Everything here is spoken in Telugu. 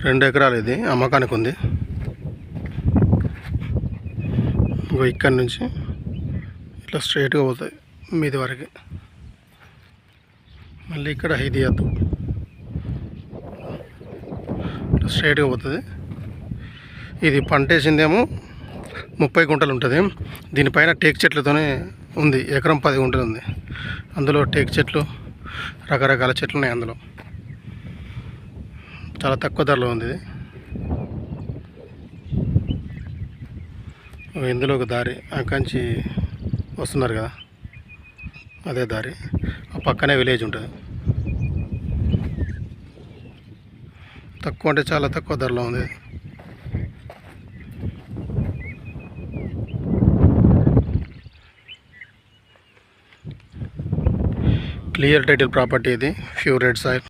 2 ఎకరాలు ఇది అమ్మకానికి ఉంది. ఇక్కడి నుంచి ఇట్లా స్ట్రైట్గా పోతుంది మీది వరకు. మళ్ళీ ఇక్కడ హైదియాత్ ఇట్లా స్ట్రైట్గా పోతుంది. ఇది పంట వేసిందేమో 30 గుంటలు ఉంటుంది. దీనిపైన టేక్ చెట్లతోనే ఉంది. ఎకరం 10 గుంటలు ఉంది. అందులో టేక్ చెట్లు, రకరకాల చెట్లు ఉన్నాయి. అందులో చాలా తక్కువ ధరలో ఉంది. ఇందులో ఒక దారి అక్కడి వస్తున్నారు కదా, అదే దారి. ఆ పక్కనే విలేజ్ ఉంటుంది. తక్కువ అంటే చాలా తక్కువ ధరలో ఉంది. క్లియర్ టైటిల్ ప్రాపర్టీ ఇది. Pure red soil.